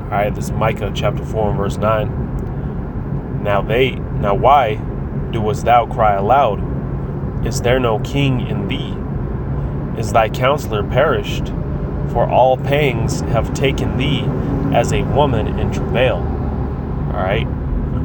All right, this is Micah chapter 4 and verse 9. Now why doest thou cry aloud? Is there no king in thee? Is thy counselor perished? For all pangs have taken thee as a woman in travail. All right.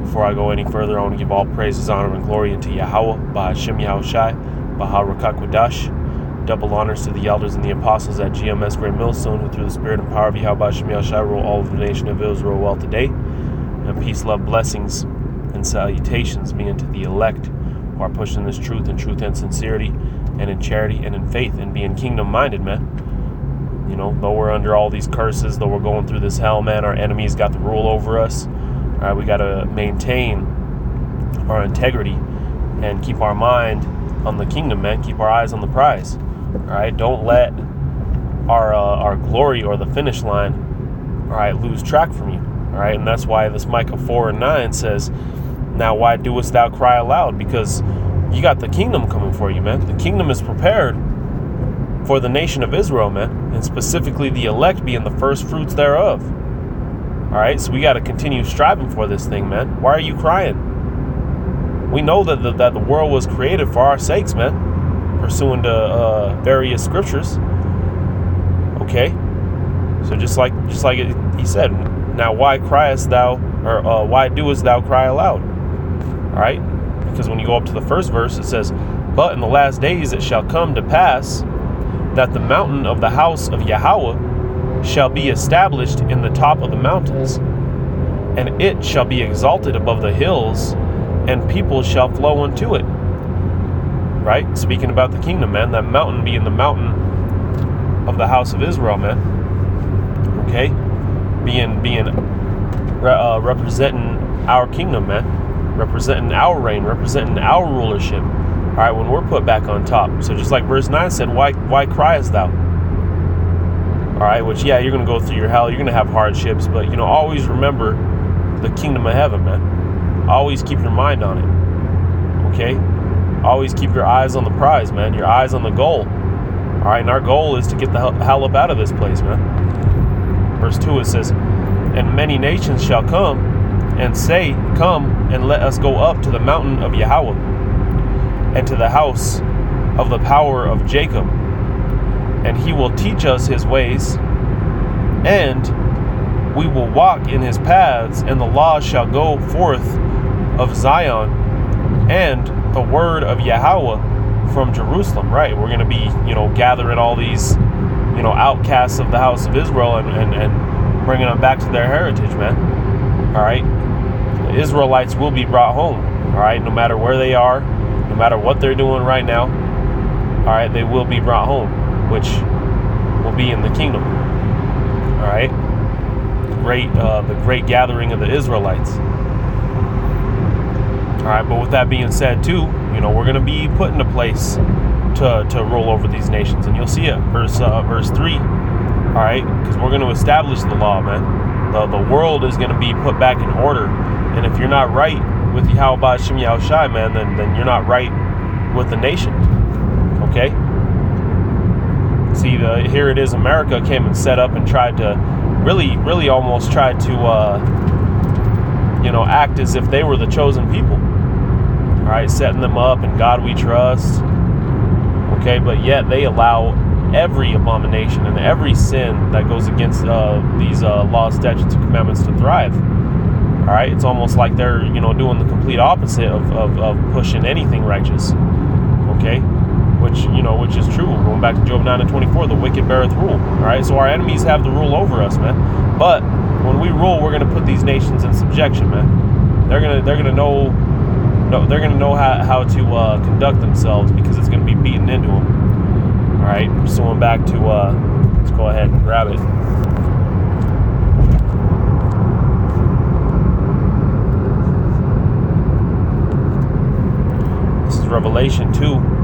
Before I go any further, I want to give all praises, honor, and glory unto Yahweh, Bahashem Yahushai, Baharakakwadosh. Double honors to the elders and the apostles at GMS Great Millstone, who through the spirit and power of Yahweh Bahashem Yahushai rule all of the nation of Israel well today. And peace, love, blessings, and salutations be unto the elect who are pushing this truth and sincerity, and in charity and in faith, and being kingdom-minded, man. You know, though we're under all these curses, though we're going through this hell, man, our enemies got the rule over us. All right, we got to maintain our integrity and keep our mind on the kingdom, man. Keep our eyes on the prize. All right, don't let our glory or the finish line, all right, lose track from you. All right, and that's why this Micah 4 and 9 says, now why doest thou cry aloud? Because you got the kingdom coming for you, man. The kingdom is prepared for the nation of Israel, man, and specifically the elect being the first fruits thereof. All right, so we got to continue striving for this thing, man. Why are you crying? We know that the world was created for our sakes, man, pursuant to various scriptures. Okay, so just like he said, now why criest thou, or why doest thou cry aloud? All right, because when you go up to the first verse, it says, but in the last days it shall come to pass that the mountain of the house of Yahweh shall be established in the top of the mountains, and it shall be exalted above the hills, and people shall flow unto it. Right? Speaking about the kingdom, man, that mountain being the mountain of the house of Israel, man. Okay? Being representing our kingdom, man. Representing our reign, representing our rulership. All right, when we're put back on top. So just like verse 9 said, why criest thou? All right, which, yeah, you're going to go through your hell. You're going to have hardships. But, you know, always remember the kingdom of heaven, man. Always keep your mind on it. Okay? Always keep your eyes on the prize, man. Your eyes on the goal. All right, and our goal is to get the hell up out of this place, man. Verse 2, it says, and many nations shall come and say, come and let us go up to the mountain of Yahweh, and to the house of the power of Jacob. And he will teach us his ways, and we will walk in his paths, and the law shall go forth of Zion, and the word of Yahweh from Jerusalem. Right, we're going to be, you know, gathering all these, you know, outcasts of the house of Israel and bringing them back to their heritage, man. All right, the Israelites will be brought home. All right, no matter where they are, no matter what they're doing right now, all right, they will be brought home, which will be in the kingdom. All right, the great gathering of the Israelites. All right, but with that being said, too, you know, we're going to be put into place to roll over these nations, and you'll see it, verse 3. All right, because we're going to establish the law, man. The world is going to be put back in order, and if you're not right with Yahweh Bahashem Yahushai, man, then you're not right with the nation. Okay. See, here it is. America came and set up and tried to really almost tried to, you know, act as if they were the chosen people. All right, setting them up, and God we trust. Okay, but yet they allow every abomination and every sin that goes against these laws, statutes, and commandments to thrive. All right, it's almost like they're, you know, doing the complete opposite of pushing anything righteous. Okay. Which is true. Going back to Job 9 and 24, the wicked beareth rule. All right, so our enemies have the rule over us, man. But when we rule, we're going to put these nations in subjection, man. They're gonna know how to conduct themselves, because it's going to be beaten into them. All right, pursuing back to let's go ahead and grab it. This is Revelation 2.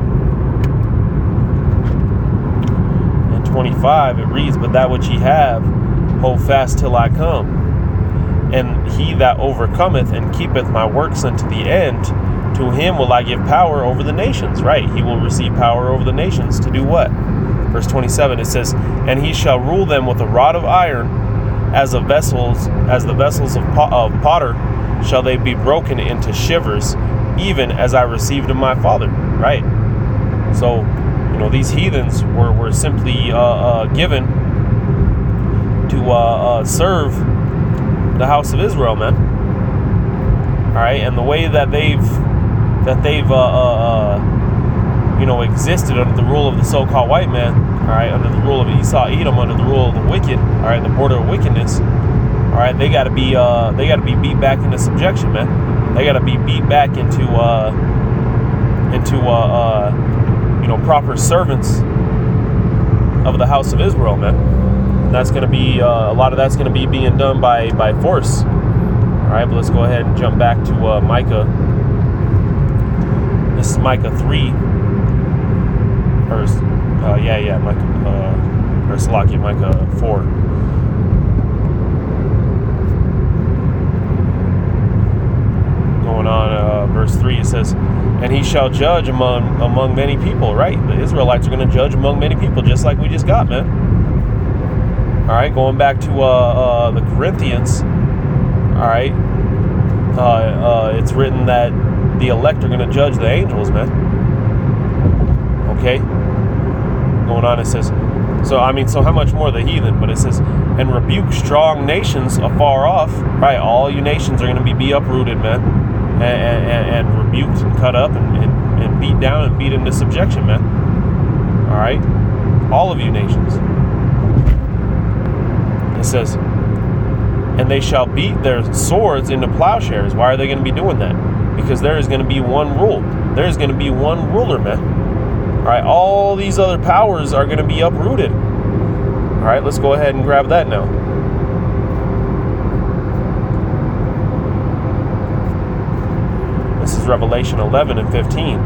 25, it reads, but that which ye have, hold fast till I come. And he that overcometh and keepeth my works unto the end, to him will I give power over the nations. Right, he will receive power over the nations to do what? Verse 27, it says, and he shall rule them with a rod of iron, as the vessels of potter shall they be broken into shivers, even as I received of my Father. Right. So, these heathens were simply given to serve the house of Israel, man. All right, and the way that they've existed under the rule of the so-called white man, all right, under the rule of Esau, Edom, under the rule of the wicked, all right, the border of wickedness, all right, they got to be beat back into subjection, man. They got to be beat back into proper servants of the house of Israel, man. And that's going to be a lot of that's going to be being done by force. All right, but let's go ahead and jump back to Micah. This is Micah 3. Micah 4. Going on, verse 3, it says, and he shall judge among many people, right? The Israelites are going to judge among many people, just like we just got, man. All right, going back to the Corinthians, all right, it's written that the elect are going to judge the angels, man. Okay? Going on, it says, so how much more the heathen? But it says, and rebuke strong nations afar off, right? All you nations are going to be uprooted, man, and rebuked and cut up and beat down and beat into subjection, man. All right? All of you nations. It says, and they shall beat their swords into plowshares. Why are they going to be doing that? Because there is going to be one rule. There is going to be one ruler, man. All right, all these other powers are going to be uprooted. All right, let's go ahead and grab that now. This is Revelation 11 and 15.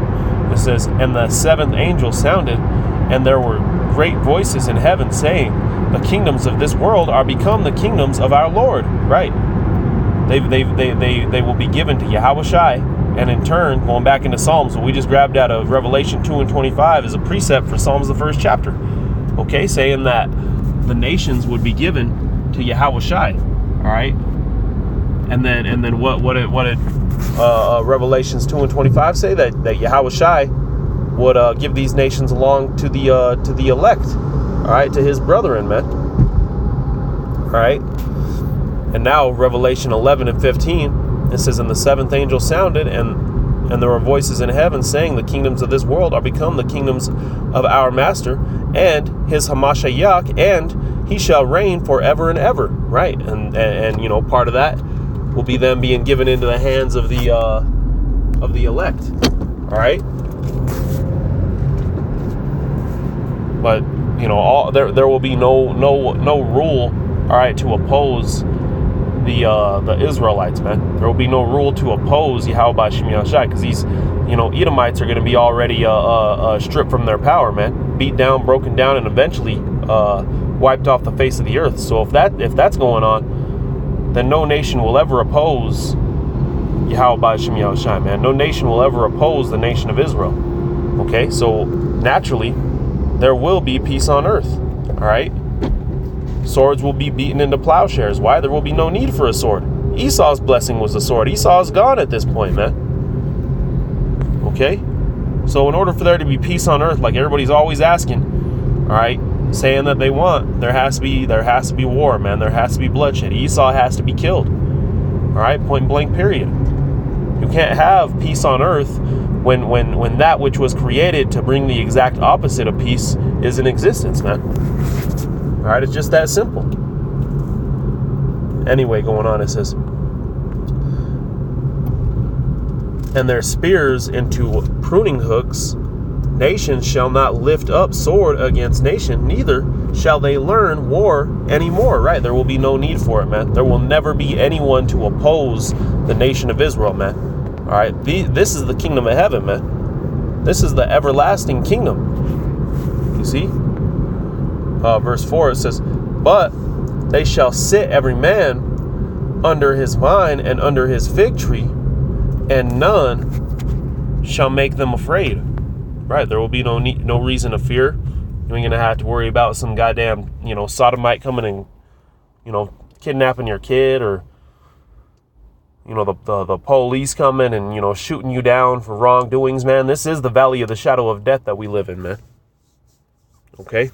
It says, and the seventh angel sounded, and there were great voices in heaven saying, the kingdoms of this world are become the kingdoms of our Lord. Right. They will be given to Yahushai. And in turn, going back into Psalms, what we just grabbed out of Revelation 2 and 25 is a precept for Psalms, the first chapter. Okay, saying that the nations would be given to Yahushai. All right. And then what did Revelations 2 and 25 say? That Yahushai would give these nations along to the elect. All right, to his brethren, man. All right. And now Revelation 11 and 15, it says, and the seventh angel sounded, and there were voices in heaven saying, the kingdoms of this world are become the kingdoms of our master and his Hamashiach, and he shall reign forever and ever. Right. And part of that will be them being given into the hands of the elect. All right. But there will be no rule, all right, to oppose the Israelites, man. There will be no rule to oppose Yahweh Shem Yahushai, because these Edomites are going to be already stripped from their power, man, beat down, broken down, and eventually wiped off the face of the earth. So if that's going on, then no nation will ever oppose Yahweh Shem Yahushai, man. No nation will ever oppose the nation of Israel. Okay, so naturally there will be peace on earth. All right. Swords will be beaten into plowshares. Why? There will be no need for a sword. Esau's blessing was the sword. Esau is gone at this point, man. Okay? So in order for there to be peace on earth, like everybody's always asking, all right, saying that they want, there has to be war, man. There has to be bloodshed. Esau has to be killed. All right? Point blank, period. You can't have peace on earth when that which was created to bring the exact opposite of peace is in existence, man. All right, it's just that simple. Anyway, going on, it says, and their spears into pruning hooks, nation shall not lift up sword against nation, neither shall they learn war anymore. Right, there will be no need for it, man. There will never be anyone to oppose the nation of Israel, man. All right, this is the kingdom of heaven, man. This is the everlasting kingdom. You see? Verse 4, it says, but they shall sit every man under his vine and under his fig tree, and none shall make them afraid. Right, there will be no reason to fear. You ain't gonna have to worry about some goddamn, sodomite coming and, kidnapping your kid, or the police coming and shooting you down for wrongdoings, man. This is the valley of the shadow of death that we live in, man. Okay,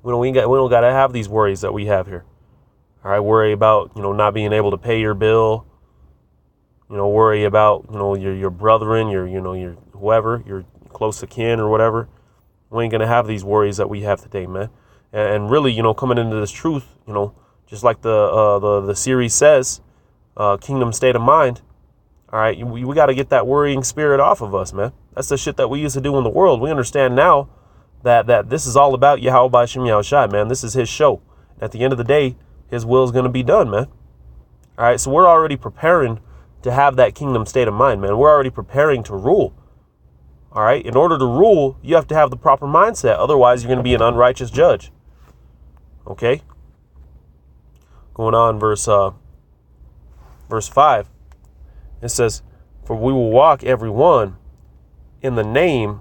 we don't gotta have these worries that we have here. All right, worry about not being able to pay your bill. Worry about your brethren, your whoever, your close to kin or whatever. We ain't gonna have these worries that we have today, man. And really, coming into this truth, just like the series says, kingdom state of mind. All right, we got to get that worrying spirit off of us, man. That's the shit that we used to do in the world. We understand now that this is all about Yahweh B'Shem Yahushai, man. This is his show. At the end of the day, his will is going to be done, man. All right, so we're already preparing to have that kingdom state of mind, man. We're already preparing to rule. All right, in order to rule, you have to have the proper mindset. Otherwise, you're going to be an unrighteous judge. Okay? Going on, verse 5. It says, "For we will walk every one in the name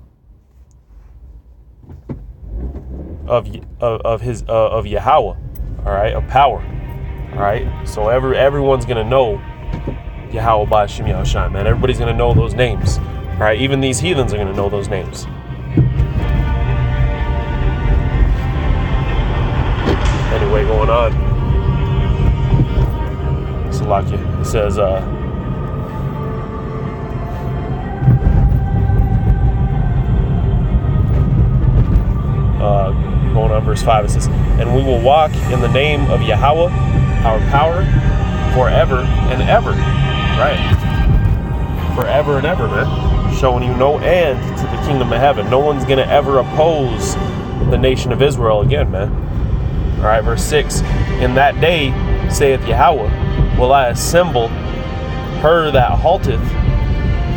of Yahweh." All right, of power. All right, so everyone's gonna know Yahweh B'Shem Yahushai, man. Everybody's gonna know those names. All right, even these heathens are gonna know those names. Anyway, going on. Salakia. It says, going on verse 5, it says, "And we will walk in the name of Yahweh, our power, forever and ever." Right. Forever and ever, man. Showing you no end to the kingdom of heaven. No one's going to ever oppose the nation of Israel again, man. All right, verse 6. "In that day, saith Yahweh, will I assemble her that halteth,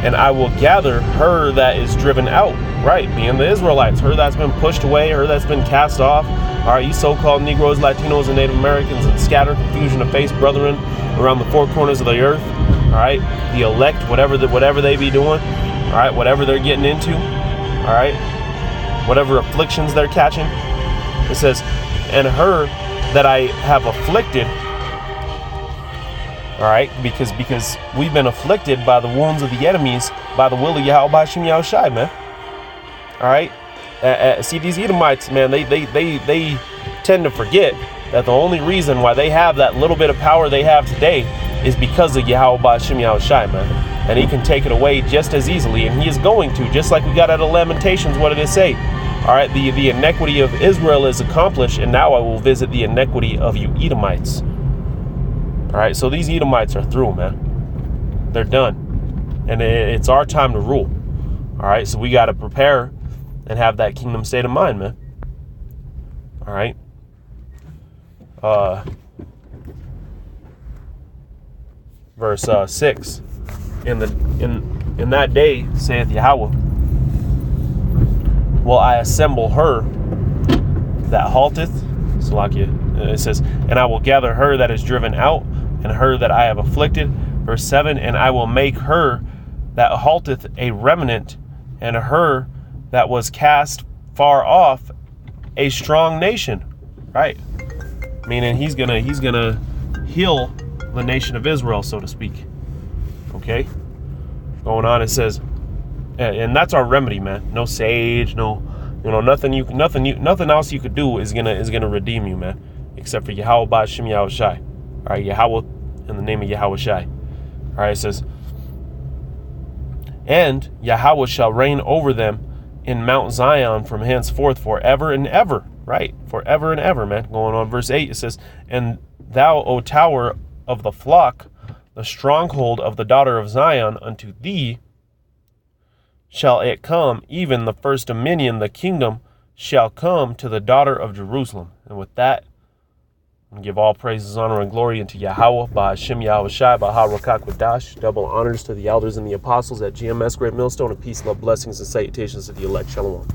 and I will gather her that is driven out." Right, being the Israelites, her that's been pushed away, her that's been cast off. All right, you so-called Negroes, Latinos, and Native Americans, and scatter confusion of face brethren around the four corners of the earth. All right, the elect, whatever they be doing. All right, whatever they're getting into. All right, whatever afflictions they're catching. It says, "And her that I have afflicted." All right, because we've been afflicted by the wounds of the enemies by the will of Yahweh B'Shem Yahushai, man. All right, see, these Edomites, man, they tend to forget that the only reason why they have that little bit of power they have today is because of Yahweh B'Shem Yahushai, man. And he can take it away just as easily, and he is going to, just like we got out of Lamentations. What did it say? All right, the iniquity of Israel is accomplished, and now I will visit the iniquity of you Edomites. All right, so these Edomites are through, man. They're done, and it's our time to rule. All right, so we got to prepare and have that kingdom state of mind, man. All right. Verse 6. In that day, saith Yahweh, will I assemble her that halteth. Salakia. It says, "And I will gather her that is driven out, and her that I have afflicted." Verse 7. "And I will make her that halteth a remnant, and her that was cast far off a strong nation." Right, meaning he's gonna heal the nation of Israel, so to speak. Okay, going on, it says, and that's our remedy, man. No sage, no, nothing else you could do is gonna redeem you, man, except for Yahweh B'Shem Yahushai. All right, Yahweh in the name of Yahushai. All right, it says, "And Yahweh shall reign over them in Mount Zion from henceforth forever and ever." Right, forever and ever, man. Going on, verse 8, it says, "And thou, O tower of the flock, the stronghold of the daughter of Zion, unto thee shall it come, even the first dominion, the kingdom shall come to the daughter of Jerusalem." And with that, I'm going to give all praises, honor, and glory unto Yahweh, B'Shem Yahushai, B'Harakak Wadash. Double honors to the elders and the apostles at GMS Great Millstone, and peace, love, blessings, and salutations to the elect. Shalom.